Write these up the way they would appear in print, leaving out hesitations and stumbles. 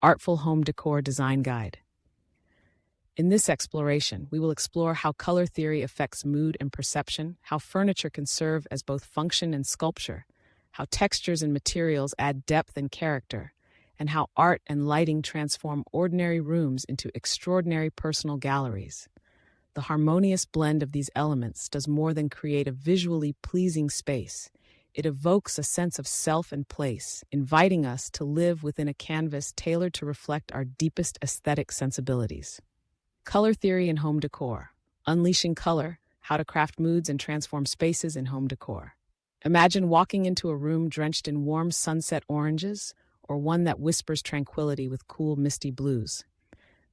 Artful Home Decor Design Guide. In this exploration, we will explore how color theory affects mood and perception, how furniture can serve as both function and sculpture, how textures and materials add depth and character, and how art and lighting transform ordinary rooms into extraordinary personal galleries. The harmonious blend of these elements does more than create a visually pleasing space. It evokes a sense of self and place, inviting us to live within a canvas tailored to reflect our deepest aesthetic sensibilities. Color theory in home decor. Unleashing color, how to craft moods and transform spaces in home decor. Imagine walking into a room drenched in warm sunset oranges, or one that whispers tranquility with cool misty blues.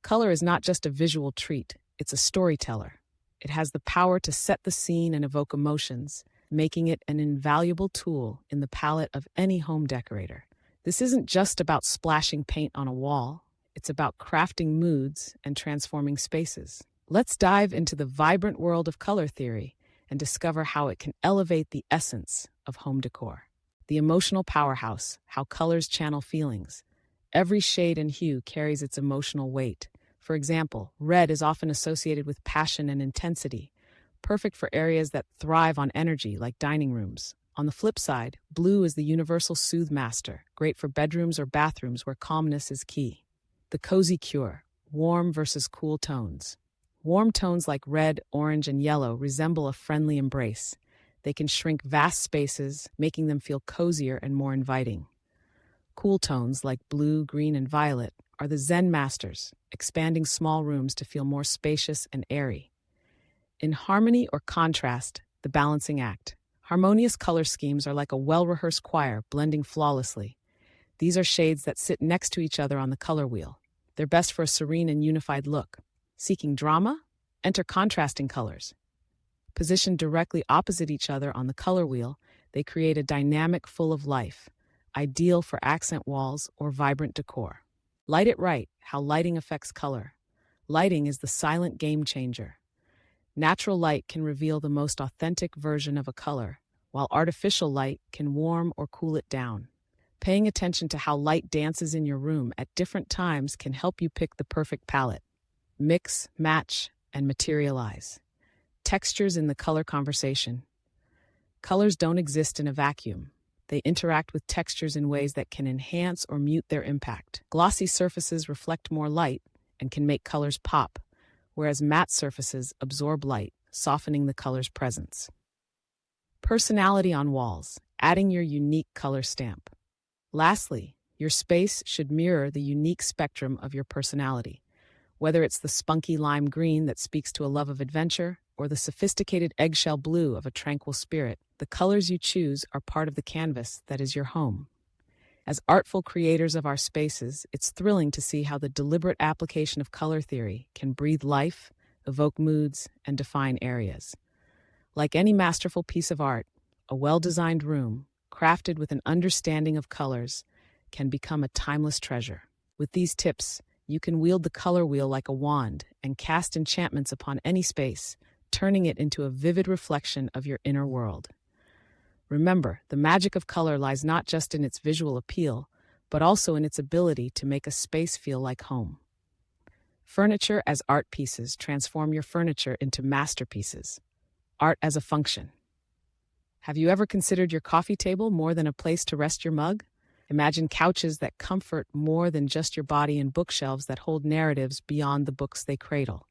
Color is not just a visual treat, it's a storyteller. It has the power to set the scene and evoke emotions, making it an invaluable tool in the palette of any home decorator. This isn't just about splashing paint on a wall, it's about crafting moods and transforming spaces. Let's dive into the vibrant world of color theory and discover how it can elevate the essence of home decor. The emotional powerhouse, how colors channel feelings. Every shade and hue carries its emotional weight. For example, red is often associated with passion and intensity, perfect for areas that thrive on energy like dining rooms. On the flip side, blue is the universal soothe master, great for bedrooms or bathrooms where calmness is key. The cozy cure, warm versus cool tones. Warm tones like red, orange, and yellow resemble a friendly embrace. They can shrink vast spaces, making them feel cozier and more inviting. Cool tones like blue, green, and violet are the Zen masters, expanding small rooms to feel more spacious and airy. In harmony or contrast, the balancing act. Harmonious color schemes are like a well-rehearsed choir blending flawlessly. These are shades that sit next to each other on the color wheel. They're best for a serene and unified look. Seeking drama? Enter contrasting colors. Positioned directly opposite each other on the color wheel, they create a dynamic full of life, ideal for accent walls or vibrant decor. Light it right, how lighting affects color. Lighting is the silent game changer. Natural light can reveal the most authentic version of a color, while artificial light can warm or cool it down. Paying attention to how light dances in your room at different times can help you pick the perfect palette. Mix, match, and materialize. Textures in the color conversation. Colors don't exist in a vacuum. They interact with textures in ways that can enhance or mute their impact. Glossy surfaces reflect more light and can make colors pop, whereas matte surfaces absorb light, softening the color's presence. Personality on walls, adding your unique color stamp. Lastly, your space should mirror the unique spectrum of your personality. Whether it's the spunky lime green that speaks to a love of adventure, or the sophisticated eggshell blue of a tranquil spirit, the colors you choose are part of the canvas that is your home. As artful creators of our spaces, it's thrilling to see how the deliberate application of color theory can breathe life, evoke moods, and define areas. Like any masterful piece of art, a well-designed room, crafted with an understanding of colors, can become a timeless treasure. With these tips, you can wield the color wheel like a wand and cast enchantments upon any space, turning it into a vivid reflection of your inner world. Remember, the magic of color lies not just in its visual appeal, but also in its ability to make a space feel like home. Furniture as art pieces transform your furniture into masterpieces. Art as a function. Have you ever considered your coffee table more than a place to rest your mug? Imagine couches that comfort more than just your body and bookshelves that hold narratives beyond the books they cradle.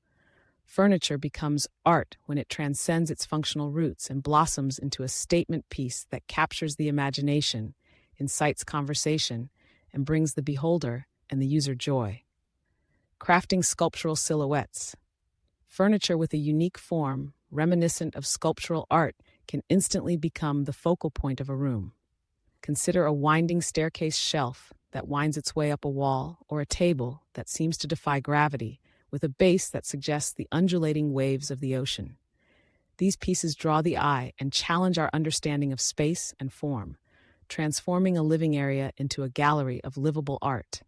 Furniture becomes art when it transcends its functional roots and blossoms into a statement piece that captures the imagination, incites conversation, and brings the beholder and the user joy. Crafting sculptural silhouettes. Furniture with a unique form, reminiscent of sculptural art, can instantly become the focal point of a room. Consider a winding staircase shelf that winds its way up a wall, or a table that seems to defy gravity, with a base that suggests the undulating waves of the ocean. These pieces draw the eye and challenge our understanding of space and form, transforming a living area into a gallery of livable art.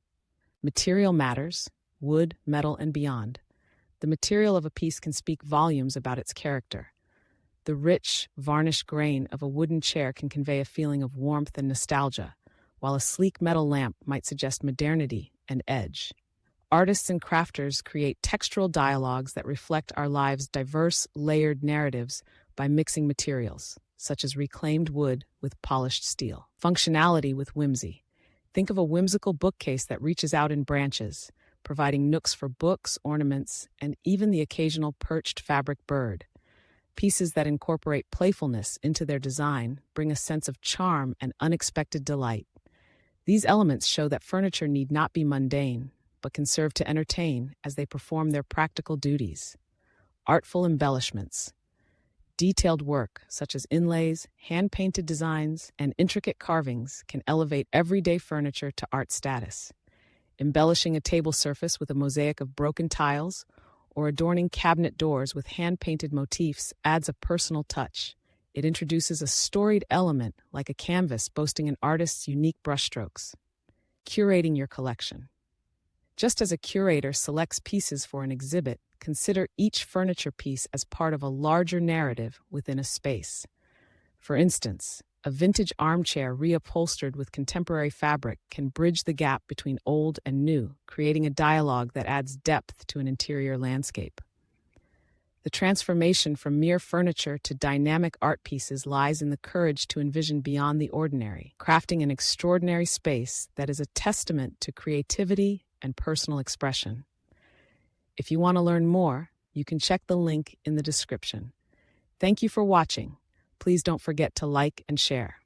Material matters, wood, metal, and beyond. The material of a piece can speak volumes about its character. The rich, varnished grain of a wooden chair can convey a feeling of warmth and nostalgia, while a sleek metal lamp might suggest modernity and edge. Artists and crafters create textural dialogues that reflect our lives' diverse, layered narratives by mixing materials, such as reclaimed wood with polished steel. Functionality with whimsy. Think of a whimsical bookcase that reaches out in branches, providing nooks for books, ornaments, and even the occasional perched fabric bird. Pieces that incorporate playfulness into their design bring a sense of charm and unexpected delight. These elements show that furniture need not be mundane, but can serve to entertain as they perform their practical duties. Artful embellishments. Detailed work, such as inlays, hand-painted designs, and intricate carvings, can elevate everyday furniture to art status. Embellishing a table surface with a mosaic of broken tiles or adorning cabinet doors with hand-painted motifs adds a personal touch. It introduces a storied element like a canvas boasting an artist's unique brushstrokes. Curating your collection. Just as a curator selects pieces for an exhibit, consider each furniture piece as part of a larger narrative within a space. For instance, a vintage armchair reupholstered with contemporary fabric can bridge the gap between old and new, creating a dialogue that adds depth to an interior landscape. The transformation from mere furniture to dynamic art pieces lies in the courage to envision beyond the ordinary, crafting an extraordinary space that is a testament to creativity and personal expression. If you want to learn more, you can check the link in the description. Thank you for watching. Please don't forget to like and share.